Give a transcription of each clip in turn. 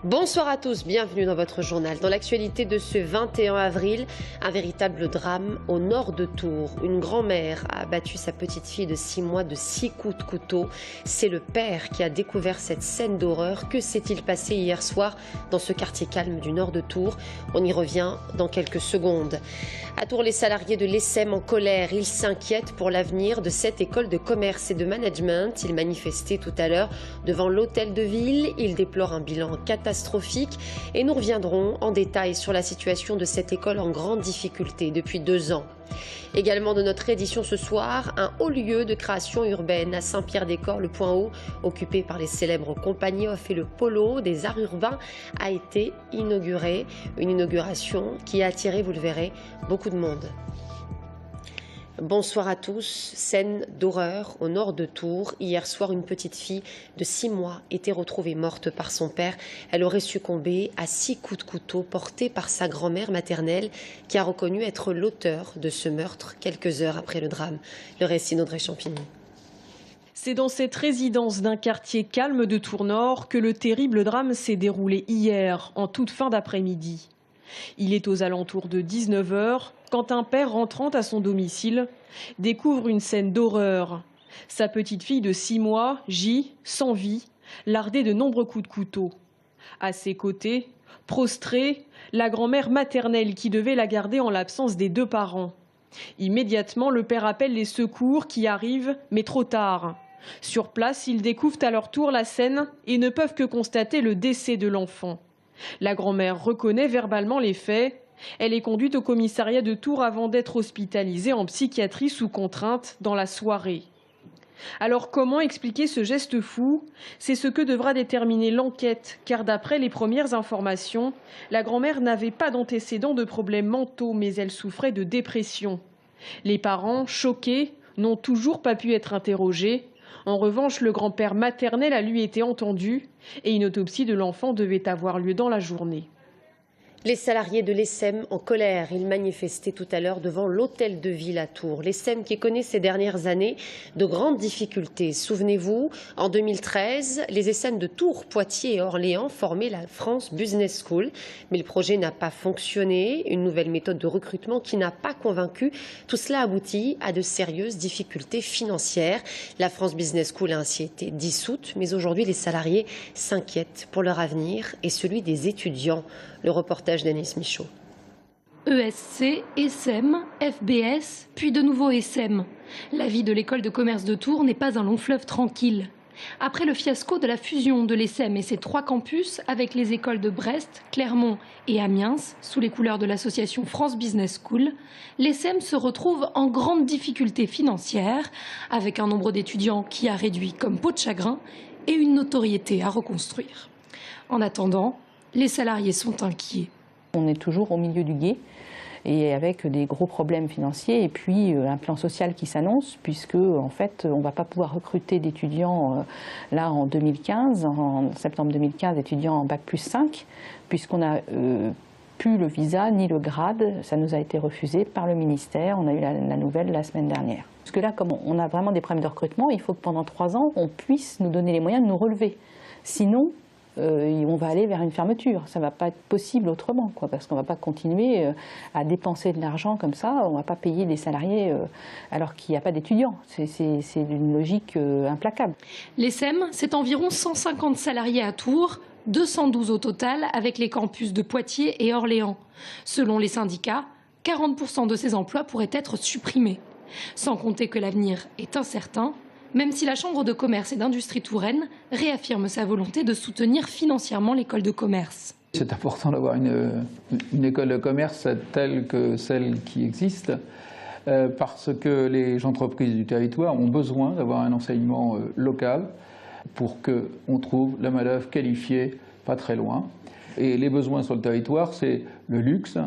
Bonsoir à tous, bienvenue dans votre journal. Dans l'actualité de ce 21 avril, un véritable drame au nord de Tours. Une grand-mère a abattu sa petite fille de 6 mois de 6 coups de couteau. C'est le père qui a découvert cette scène d'horreur. Que s'est-il passé hier soir dans ce quartier calme du nord de Tours? On y revient dans quelques secondes. À Tours, les salariés de l'ESSEM en colère. Ils s'inquiètent pour l'avenir de cette école de commerce et de management. Ils manifestaient tout à l'heure devant l'hôtel de ville. Ils déplorent un bilan catastrophique et nous reviendrons en détail sur la situation de cette école en grande difficulté depuis 2 ans. Également de notre édition ce soir, un haut lieu de création urbaine à Saint-Pierre-des-Corps, le Point Haut, occupé par les célèbres compagnies Off et le Polo des arts urbains, a été inauguré. Une inauguration qui a attiré, vous le verrez, beaucoup de monde. Bonsoir à tous. Scène d'horreur au nord de Tours. Hier soir, une petite fille de 6 mois était retrouvée morte par son père. Elle aurait succombé à 6 coups de couteau portés par sa grand-mère maternelle qui a reconnu être l'auteur de ce meurtre quelques heures après le drame. Le récit d'Audrey Champigny. C'est dans cette résidence d'un quartier calme de Tours Nord que le terrible drame s'est déroulé hier, en toute fin d'après-midi. Il est aux alentours de 19 h quand un père rentrant à son domicile découvre une scène d'horreur. Sa petite fille de 6 mois, J, sans vie, lardée de nombreux coups de couteau. À ses côtés, prostrée, la grand-mère maternelle qui devait la garder en l'absence des 2 parents. Immédiatement, le père appelle les secours qui arrivent, mais trop tard. Sur place, ils découvrent à leur tour la scène et ne peuvent que constater le décès de l'enfant. La grand-mère reconnaît verbalement les faits. Elle est conduite au commissariat de Tours avant d'être hospitalisée en psychiatrie sous contrainte dans la soirée. Alors comment expliquer ce geste fou? C'est ce que devra déterminer l'enquête, car d'après les premières informations, la grand-mère n'avait pas d'antécédents de problèmes mentaux, mais elle souffrait de dépression. Les parents, choqués, n'ont toujours pas pu être interrogés. En revanche, le grand-père maternel a lui été entendu et une autopsie de l'enfant devait avoir lieu dans la journée. Les salariés de l'ESSEM en colère, ils manifestaient tout à l'heure devant l'hôtel de ville à Tours. L'ESSEM qui connaît ces dernières années de grandes difficultés. Souvenez-vous, en 2013, les ESSEM de Tours, Poitiers et Orléans formaient la France Business School. Mais le projet n'a pas fonctionné, une nouvelle méthode de recrutement qui n'a pas convaincu. Tout cela aboutit à de sérieuses difficultés financières. La France Business School a ainsi été dissoute, mais aujourd'hui les salariés s'inquiètent pour leur avenir et celui des étudiants. Le reportage d'Anis Michaud. ESC, ESSEM, FBS, puis de nouveau ESSEM. La vie de l'école de commerce de Tours n'est pas un long fleuve tranquille. Après le fiasco de la fusion de l'ESSEM et ses 3 campus avec les écoles de Brest, Clermont et Amiens, sous les couleurs de l'association France Business School, l'ESSEM se retrouve en grande difficulté financière, avec un nombre d'étudiants qui a réduit comme peau de chagrin et une notoriété à reconstruire. En attendant, les salariés sont inquiets. On est toujours au milieu du gué et avec des gros problèmes financiers et puis un plan social qui s'annonce puisque en fait on ne va pas pouvoir recruter d'étudiants là en 2015, en septembre 2015, étudiants en Bac+5 puisqu'on n'a plus le visa ni le grade, ça nous a été refusé par le ministère, on a eu la nouvelle la semaine dernière. Parce que là comme on a vraiment des problèmes de recrutement, il faut que pendant 3 ans on puisse nous donner les moyens de nous relever. Sinon, on va aller vers une fermeture. Ça ne va pas être possible autrement, parce qu'on ne va pas continuer à dépenser de l'argent comme ça. On ne va pas payer des salariés alors qu'il n'y a pas d'étudiants. C'est une logique implacable. L'ESSEM, c'est environ 150 salariés à Tours, 212 au total avec les campus de Poitiers et Orléans. Selon les syndicats, 40% de ces emplois pourraient être supprimés. Sans compter que l'avenir est incertain, même si la Chambre de commerce et d'industrie touraine réaffirme sa volonté de soutenir financièrement l'école de commerce. C'est important d'avoir une école de commerce telle que celle qui existe, parce que les entreprises du territoire ont besoin d'avoir un enseignement local pour qu'on trouve la main-d'œuvre qualifiée pas très loin. Et les besoins sur le territoire, c'est le luxe,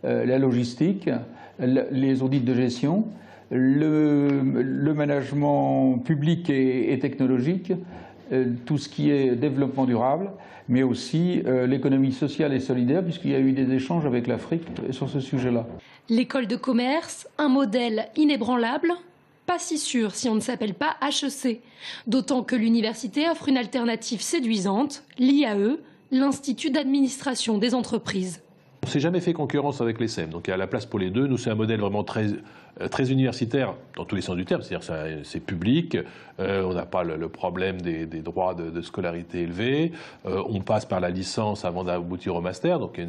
la logistique, les audits de gestion, le management public et technologique, tout ce qui est développement durable, mais aussi l'économie sociale et solidaire, puisqu'il y a eu des échanges avec l'Afrique sur ce sujet-là. L'école de commerce, un modèle inébranlable? Pas si sûr si on ne s'appelle pas HEC, d'autant que l'université offre une alternative séduisante, l'IAE, l'Institut d'administration des entreprises. On ne s'est jamais fait concurrence avec l'ESSEM, donc il y a la place pour les deux. Nous, c'est un modèle vraiment très universitaire dans tous les sens du terme, c'est-à-dire c'est public, on n'a pas le problème des droits de scolarité élevés, on passe par la licence avant d'aboutir au master, donc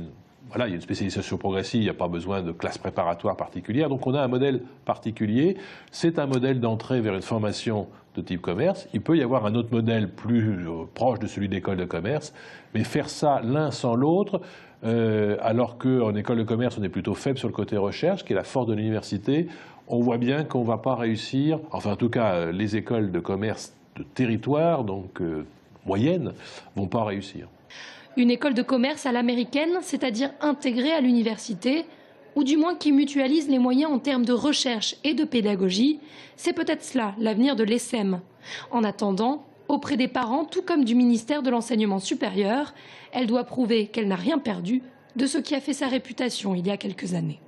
voilà, il y a une spécialisation progressive, il n'y a pas besoin de classe préparatoire particulière, donc on a un modèle particulier, c'est un modèle d'entrée vers une formation de type commerce. Il peut y avoir un autre modèle plus proche de celui d'école de commerce, mais faire ça l'un sans l'autre, alors qu'en école de commerce, on est plutôt faible sur le côté recherche, qui est la force de l'université, on voit bien qu'on ne va pas réussir, enfin en tout cas les écoles de commerce de territoire, donc moyennes, ne vont pas réussir. Une école de commerce à l'américaine, c'est-à-dire intégrée à l'université, ou du moins qui mutualise les moyens en termes de recherche et de pédagogie, c'est peut-être cela l'avenir de l'ESSEM. En attendant, auprès des parents, tout comme du ministère de l'Enseignement supérieur, elle doit prouver qu'elle n'a rien perdu de ce qui a fait sa réputation il y a quelques années.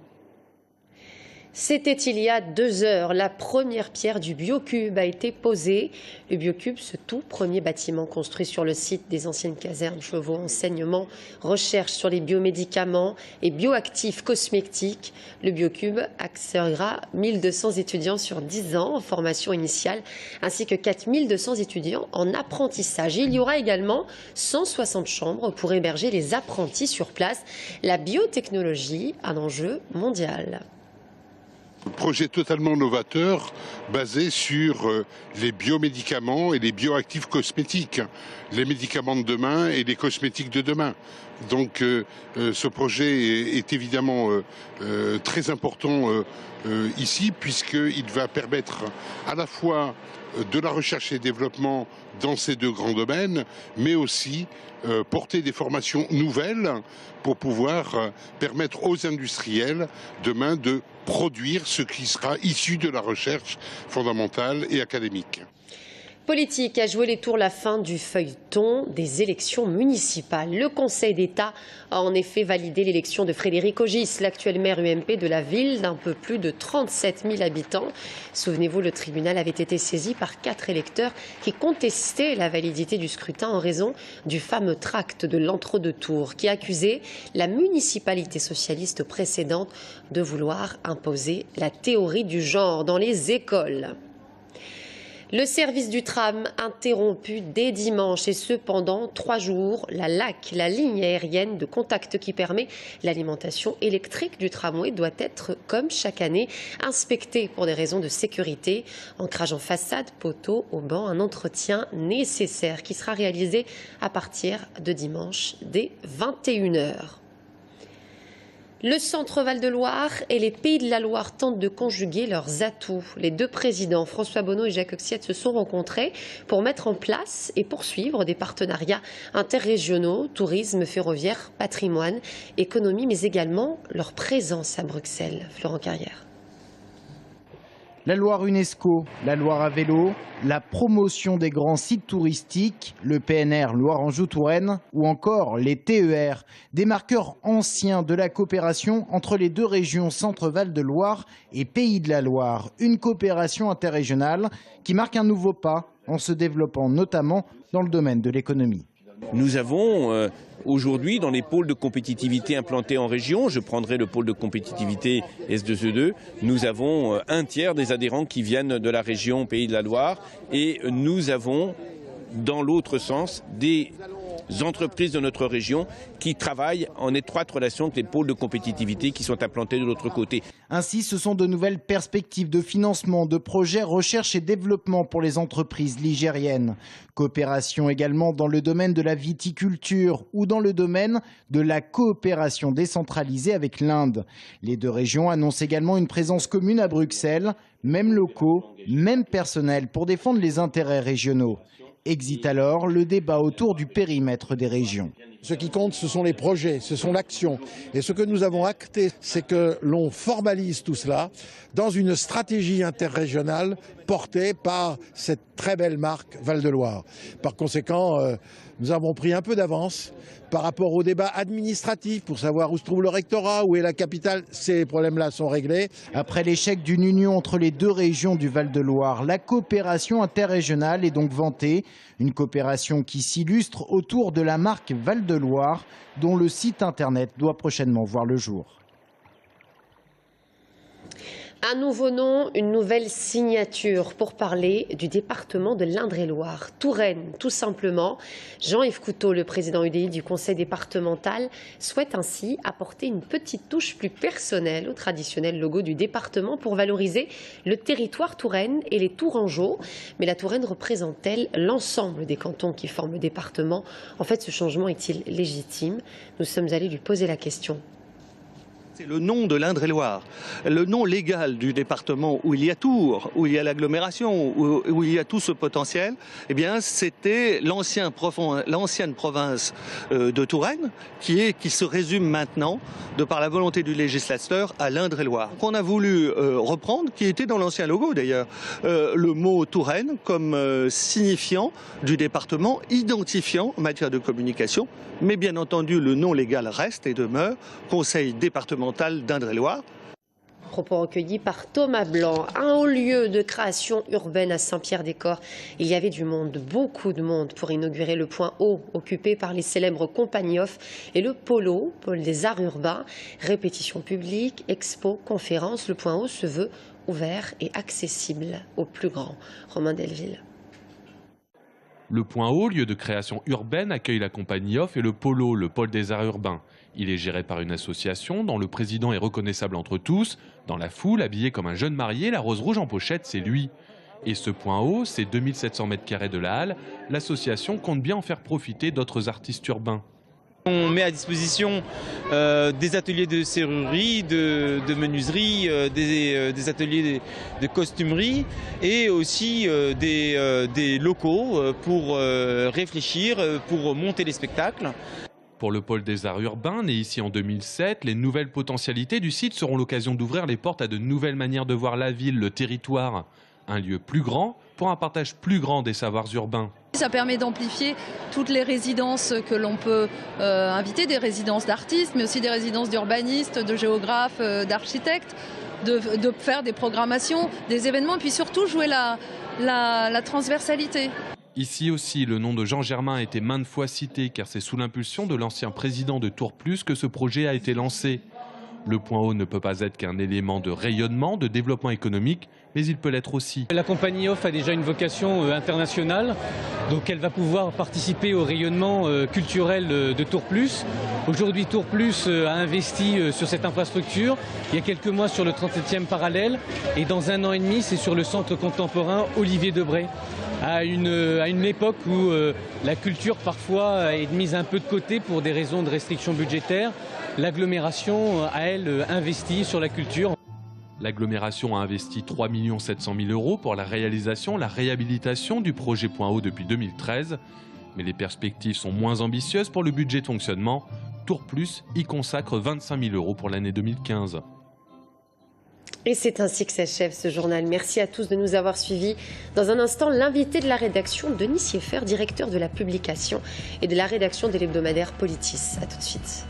C'était il y a 2 heures. La première pierre du Biocube a été posée. Le Biocube, ce tout premier bâtiment construit sur le site des anciennes casernes Chauveau, enseignement, recherche sur les biomédicaments et bioactifs cosmétiques. Le Biocube accueillera 1200 étudiants sur 10 ans en formation initiale, ainsi que 4200 étudiants en apprentissage. Il y aura également 160 chambres pour héberger les apprentis sur place. La biotechnologie, un enjeu mondial. Projet totalement novateur basé sur les biomédicaments et les bioactifs cosmétiques, les médicaments de demain et les cosmétiques de demain. Donc ce projet est évidemment très important ici puisqu'il va permettre à la fois de la recherche et développement dans ces deux grands domaines, mais aussi porter des formations nouvelles pour pouvoir permettre aux industriels demain de produire ce qui sera issu de la recherche fondamentale et académique. Politique a joué les tours la fin du feuilleton des élections municipales. Le Conseil d'État a en effet validé l'élection de Frédéric Ogis, l'actuel maire UMP de la ville d'un peu plus de 37 000 habitants. Souvenez-vous, le tribunal avait été saisi par 4 électeurs qui contestaient la validité du scrutin en raison du fameux tract de l'entre-deux-tours qui accusait la municipalité socialiste précédente de vouloir imposer la théorie du genre dans les écoles. Le service du tram interrompu dès dimanche et ce pendant 3 jours. La LAC, la ligne aérienne de contact qui permet l'alimentation électrique du tramway, doit être, comme chaque année, inspectée pour des raisons de sécurité. Ancrage en façade, poteaux, haubans, un entretien nécessaire qui sera réalisé à partir de dimanche dès 21 h. Le Centre Val-de-Loire et les Pays de la Loire tentent de conjuguer leurs atouts. Les deux présidents, François Bonneau et Jacques Oxiette, se sont rencontrés pour mettre en place et poursuivre des partenariats interrégionaux, tourisme, ferroviaire, patrimoine, économie, mais également leur présence à Bruxelles. Florent Carrière. La Loire UNESCO, la Loire à vélo, la promotion des grands sites touristiques, le PNR Loire-Anjou-Touraine ou encore les TER, des marqueurs anciens de la coopération entre les deux régions Centre-Val de Loire et Pays de la Loire. Une coopération interrégionale qui marque un nouveau pas en se développant notamment dans le domaine de l'économie. Nous avons aujourd'hui dans les pôles de compétitivité implantés en région, je prendrai le pôle de compétitivité S2E2, nous avons un tiers des adhérents qui viennent de la région Pays de la Loire et nous avons dans l'autre sens des entreprises de notre région qui travaillent en étroite relation avec les pôles de compétitivité qui sont implantés de l'autre côté. Ainsi, ce sont de nouvelles perspectives de financement de projets recherche et développement pour les entreprises ligériennes. Coopération également dans le domaine de la viticulture ou dans le domaine de la coopération décentralisée avec l'Inde. Les deux régions annoncent également une présence commune à Bruxelles, mêmes locaux, même personnel pour défendre les intérêts régionaux. Exit alors le débat autour du périmètre des régions. Ce qui compte, ce sont les projets, ce sont l'action. Et ce que nous avons acté, c'est que l'on formalise tout cela dans une stratégie interrégionale portée par cette très belle marque Val-de-Loire. Par conséquent, nous avons pris un peu d'avance par rapport au débat administratif pour savoir où se trouve le rectorat, où est la capitale. Ces problèmes-là sont réglés. Après l'échec d'une union entre les deux régions du Val-de-Loire, la coopération interrégionale est donc vantée. Une coopération qui s'illustre autour de la marque Val-de-Loire. Indre-et-Loire, dont le site internet doit prochainement voir le jour. Un nouveau nom, une nouvelle signature pour parler du département de l'Indre-et-Loire. Touraine, tout simplement. Jean-Yves Couteau, le président UDI du conseil départemental, souhaite ainsi apporter une petite touche plus personnelle au traditionnel logo du département pour valoriser le territoire Touraine et les Tourangeaux. Mais la Touraine représente-t-elle l'ensemble des cantons qui forment le département? En fait, ce changement est-il légitime? Nous sommes allés lui poser la question. C'est le nom de l'Indre-et-Loire, le nom légal du département où il y a Tours, où il y a l'agglomération, où il y a tout ce potentiel. Eh bien, c'était l'ancienne province de Touraine qui se résume maintenant, de par la volonté du législateur, à l'Indre-et-Loire. Qu'on a voulu reprendre, qui était dans l'ancien logo d'ailleurs, le mot Touraine comme signifiant du département, identifiant en matière de communication. Mais bien entendu, le nom légal reste et demeure Conseil départemental d'Indre-et-Loire. Propos recueillis par Thomas Blanc. Un haut lieu de création urbaine à Saint-Pierre-des-Corps. Il y avait du monde, beaucoup de monde, pour inaugurer le point haut, occupé par les célèbres compagnies off, et le pôle des arts urbains. Répétitions publiques, expos, conférences. Le point haut se veut ouvert et accessible au plus grand. Romain Delville. Le point haut, lieu de création urbaine, accueille la compagnie off et le pôle, le pôle des arts urbains. Il est géré par une association dont le président est reconnaissable entre tous. Dans la foule, habillé comme un jeune marié, la rose rouge en pochette, c'est lui. Et ce point haut, c'est 2700 m² de la halle. L'association compte bien en faire profiter d'autres artistes urbains. On met à disposition des ateliers de serrurerie, de menuiserie, des ateliers de costumerie et aussi des locaux pour réfléchir, pour monter les spectacles. Pour le pôle des arts urbains, né ici en 2007, les nouvelles potentialités du site seront l'occasion d'ouvrir les portes à de nouvelles manières de voir la ville, le territoire. Un lieu plus grand pour un partage plus grand des savoirs urbains. Ça permet d'amplifier toutes les résidences que l'on peut inviter, des résidences d'artistes, mais aussi des résidences d'urbanistes, de géographes, d'architectes, de faire des programmations, des événements, et puis surtout jouer la transversalité. Ici aussi, le nom de Jean Germain a été maintes fois cité, car c'est sous l'impulsion de l'ancien président de Tours Plus que ce projet a été lancé. Le point haut ne peut pas être qu'un élément de rayonnement, de développement économique, mais il peut l'être aussi. La compagnie off a déjà une vocation internationale, donc elle va pouvoir participer au rayonnement culturel de Tours Plus. Aujourd'hui, Tours Plus a investi sur cette infrastructure, il y a quelques mois sur le 37e parallèle, et dans 1 an et demi, c'est sur le centre contemporain Olivier Debré. À une époque où la culture parfois est mise un peu de côté pour des raisons de restrictions budgétaires, l'agglomération a elle investi sur la culture. L'agglomération a investi 3 700 000 € pour la réalisation, la réhabilitation du projet Point haut depuis 2013. Mais les perspectives sont moins ambitieuses pour le budget de fonctionnement. Tours Plus y consacre 25 000 € pour l'année 2015. Et c'est ainsi que s'achève ce journal. Merci à tous de nous avoir suivis. Dans un instant, l'invité de la rédaction, Denis Sieffer, directeur de la publication et de la rédaction de l'hebdomadaire Politis. A tout de suite.